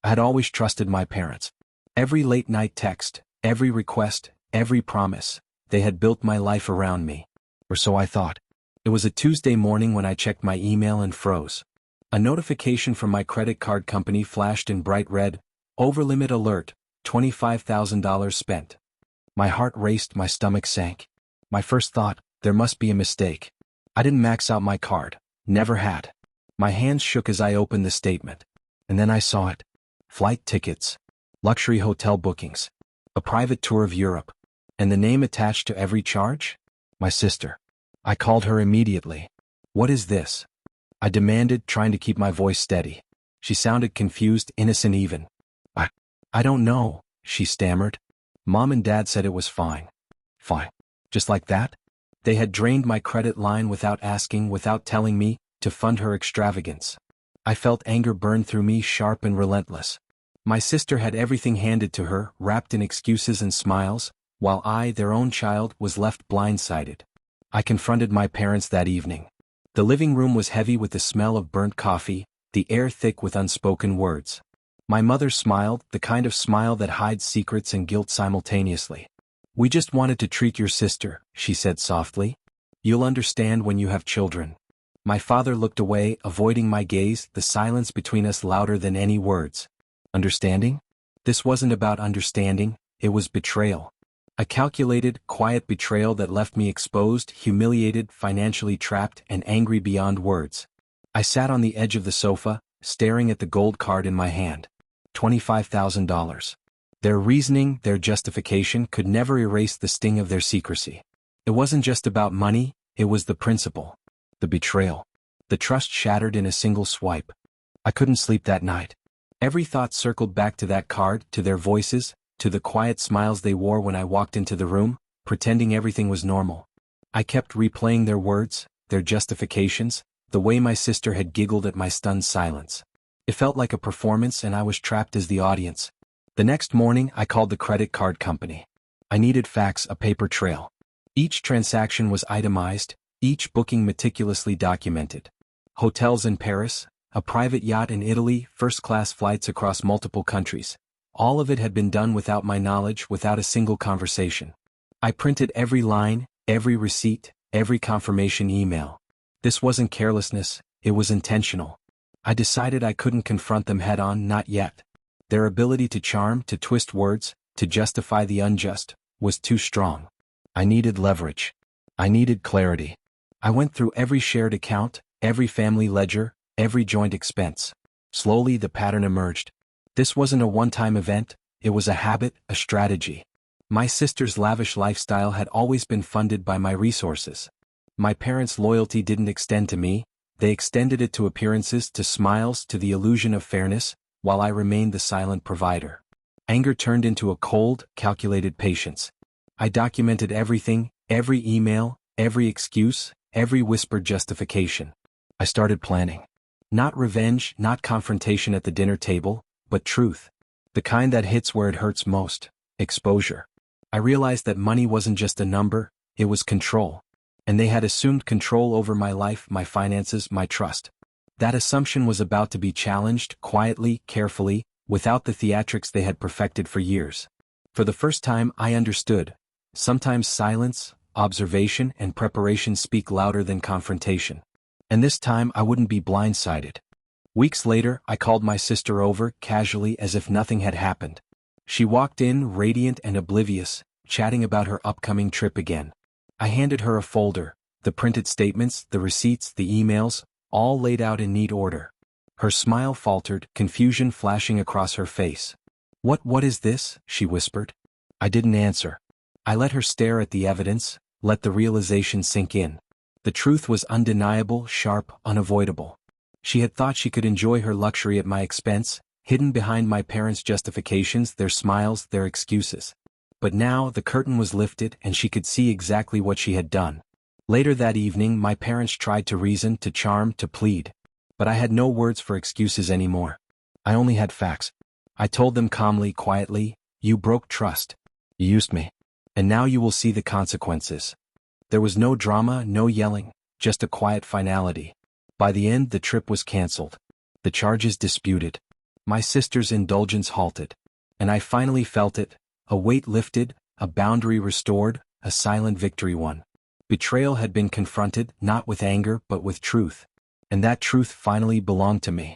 I had always trusted my parents. Every late-night text, every request, every promise, they had built my life around me. Or so I thought. It was a Tuesday morning when I checked my email and froze. A notification from my credit card company flashed in bright red, "Overlimit alert, $25,000 spent." My heart raced, my stomach sank. My first thought, there must be a mistake. I didn't max out my card. Never had. My hands shook as I opened the statement. And then I saw it. Flight tickets. Luxury hotel bookings. A private tour of Europe. And the name attached to every charge? My sister. I called her immediately. "What is this?" I demanded, trying to keep my voice steady. She sounded confused, innocent even. I don't know," she stammered. "Mom and Dad said it was fine." Fine. Just like that? They had drained my credit line without asking, without telling me, to fund her extravagance. I felt anger burn through me, sharp and relentless. My sister had everything handed to her, wrapped in excuses and smiles, while I, their own child, was left blindsided. I confronted my parents that evening. The living room was heavy with the smell of burnt coffee, the air thick with unspoken words. My mother smiled, the kind of smile that hides secrets and guilt simultaneously. "We just wanted to treat your sister," she said softly. "You'll understand when you have children." My father looked away, avoiding my gaze, the silence between us louder than any words. Understanding? This wasn't about understanding, it was betrayal. A calculated, quiet betrayal that left me exposed, humiliated, financially trapped, and angry beyond words. I sat on the edge of the sofa, staring at the gold card in my hand. $25,000. Their reasoning, their justification could never erase the sting of their secrecy. It wasn't just about money, it was the principle. The betrayal. The trust shattered in a single swipe. I couldn't sleep that night. Every thought circled back to that card, to their voices, to the quiet smiles they wore when I walked into the room, pretending everything was normal. I kept replaying their words, their justifications, the way my sister had giggled at my stunned silence. It felt like a performance, and I was trapped as the audience. The next morning, I called the credit card company. I needed facts, a paper trail. Each transaction was itemized, each booking meticulously documented. Hotels in Paris, a private yacht in Italy, first-class flights across multiple countries. All of it had been done without my knowledge, without a single conversation. I printed every line, every receipt, every confirmation email. This wasn't carelessness, it was intentional. I decided I couldn't confront them head-on, not yet. Their ability to charm, to twist words, to justify the unjust, was too strong. I needed leverage. I needed clarity. I went through every shared account, every family ledger, every joint expense. Slowly the pattern emerged. This wasn't a one-time event, it was a habit, a strategy. My sister's lavish lifestyle had always been funded by my resources. My parents' loyalty didn't extend to me, they extended it to appearances, to smiles, to the illusion of fairness, while I remained the silent provider. Anger turned into a cold, calculated patience. I documented everything, every email, every excuse, every whispered justification. I started planning. Not revenge, not confrontation at the dinner table, but truth. The kind that hits where it hurts most. Exposure. I realized that money wasn't just a number, it was control. And they had assumed control over my life, my finances, my trust. That assumption was about to be challenged, quietly, carefully, without the theatrics they had perfected for years. For the first time, I understood. Sometimes silence, observation, and preparation speak louder than confrontation. And this time I wouldn't be blindsided. Weeks later, I called my sister over, casually, as if nothing had happened. She walked in, radiant and oblivious, chatting about her upcoming trip again. I handed her a folder, the printed statements, the receipts, the emails, all laid out in neat order. Her smile faltered, confusion flashing across her face. What is this?" she whispered. I didn't answer. I let her stare at the evidence, let the realization sink in. The truth was undeniable, sharp, unavoidable. She had thought she could enjoy her luxury at my expense, hidden behind my parents' justifications, their smiles, their excuses. But now the curtain was lifted and she could see exactly what she had done. Later that evening, my parents tried to reason, to charm, to plead. But I had no words for excuses anymore. I only had facts. I told them calmly, quietly, "You broke trust. You used me. And now you will see the consequences." There was no drama, no yelling, just a quiet finality. By the end, the trip was canceled. The charges disputed. My sister's indulgence halted. And I finally felt it, a weight lifted, a boundary restored, a silent victory won. Betrayal had been confronted not with anger but with truth. And that truth finally belonged to me.